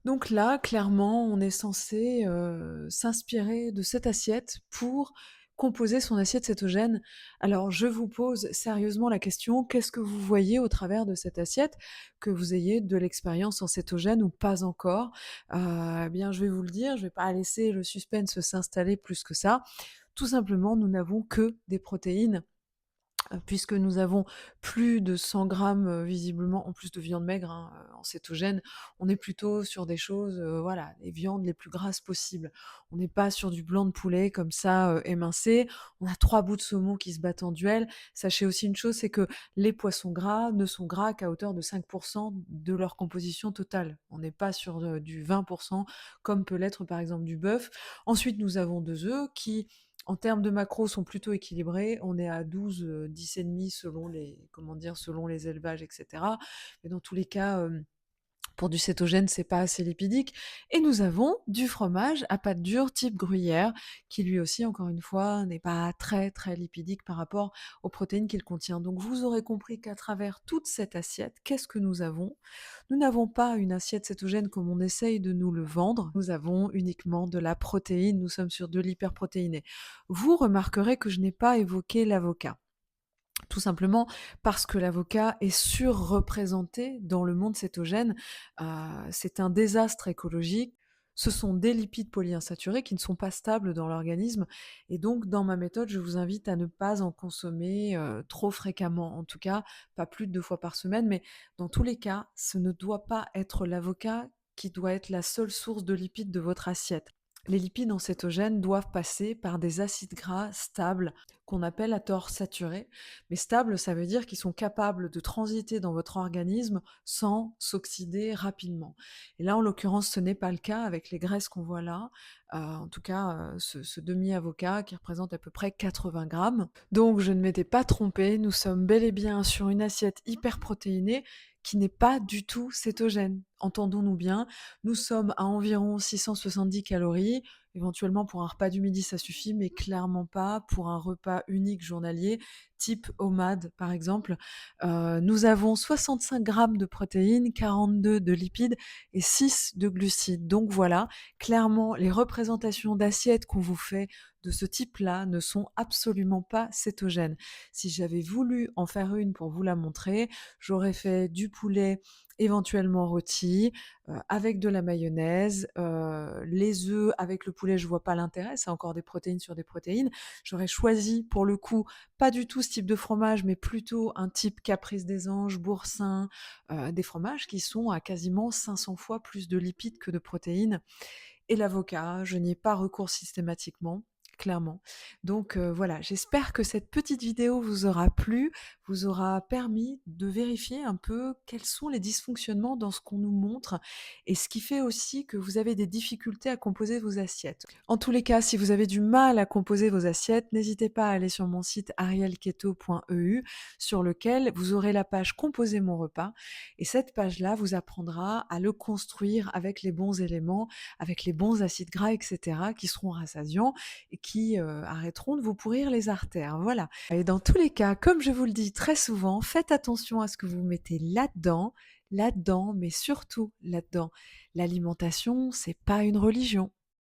Donc là, clairement, on est censé, s'inspirer de cette assiette pour composer son assiette cétogène. Alors je vous pose sérieusement la question, qu'est-ce que vous voyez au travers de cette assiette? Que vous ayez de l'expérience en cétogène ou pas encore, eh bien je vais vous le dire, je vais pas laisser le suspense s'installer plus que ça. Tout simplement, nous n'avons que des protéines. Puisque nous avons plus de 100 grammes, visiblement en plus de viande maigre, hein, en cétogène, on est plutôt sur des choses, voilà, les viandes les plus grasses possibles. On n'est pas sur du blanc de poulet comme ça, émincé. On a 3 bouts de saumon qui se battent en duel. Sachez aussi une chose, c'est que les poissons gras ne sont gras qu'à hauteur de 5 de leur composition totale. On n'est pas sur, du 20 comme peut l'être par exemple du bœuf. Ensuite, nous avons 2 œufs qui en termes de macros, sont plutôt équilibrés. On est à 12, 10 et demi selon les comment dire? Selon les élevages et cetera. Mais dans tous les cas, pour du cétogène, c'est pas assez lipidique et nous avons du fromage à pâte dure type gruyère qui lui aussi, encore une fois, n'est pas très, très lipidique par rapport aux protéines qu'il contient. Donc vous aurez compris qu'à travers toute cette assiette, qu'est-ce que nous avons? Nous n'avons pas une assiette cétogène comme on essaye de nous le vendre, nous avons uniquement de la protéine, nous sommes sur de l'hyperprotéiné. Vous remarquerez que je n'ai pas évoqué l'avocat. Tout simplement parce que l'avocat est surreprésenté dans le monde cétogène. C'est un désastre écologique. Ce sont des lipides polyinsaturés qui ne sont pas stables dans l'organisme et donc dans ma méthode, je vous invite à ne pas en consommer, trop fréquemment. En tout cas, pas plus de 2 fois par semaine, mais dans tous les cas, ce ne doit pas être l'avocat qui doit être la seule source de lipides de votre assiette. Les lipides en cétogène doivent passer par des acides gras stables qu'on appelle à tort saturés. Mais stables, ça veut dire qu'ils sont capables de transiter dans votre organisme sans s'oxyder rapidement. Et là, en l'occurrence, ce n'est pas le cas avec les graisses qu'on voit là. En tout cas, ce demi-avocat qui représente à peu près 80 grammes. Donc, je ne m'étais pas trompée, nous sommes bel et bien sur une assiette hyper protéinée qui n'est pas du tout cétogène. Entendons-nous bien, nous sommes à environ 670 calories. Éventuellement, pour un repas du midi, ça suffit, mais clairement pas pour un repas unique journalier, type OMAD, par exemple. Nous avons 65 grammes de protéines, 42 de lipides et 6 de glucides. Donc voilà, clairement, les représentations d'assiettes qu'on vous fait de ce type-là ne sont absolument pas cétogènes. Si j'avais voulu en faire une pour vous la montrer, j'aurais fait du poulet éventuellement rôti, avec de la mayonnaise, les œufs avec le poulet, je vois pas l'intérêt, c'est encore des protéines sur des protéines. J'aurais choisi pour le coup, pas du tout ce type de fromage, mais plutôt un type Caprice des Anges, Boursin, des fromages qui sont à quasiment 500 fois plus de lipides que de protéines et l'avocat, je n'y ai pas recours systématiquement, clairement. Donc voilà, j'espère que cette petite vidéo vous aura plu, vous aura permis de vérifier un peu quels sont les dysfonctionnements dans ce qu'on nous montre et ce qui fait aussi que vous avez des difficultés à composer vos assiettes. En tous les cas, si vous avez du mal à composer vos assiettes, n'hésitez pas à aller sur mon site arielketo.eu sur lequel vous aurez la page Composer mon repas et cette page-là vous apprendra à le construire avec les bons éléments, avec les bons acides gras, et cetera, qui seront rassasiants et qui, arrêteront de vous pourrir les artères, voilà. Et dans tous les cas, comme je vous le dis très souvent, faites attention à ce que vous mettez là-dedans, mais surtout là-dedans. L'alimentation, c'est pas une religion.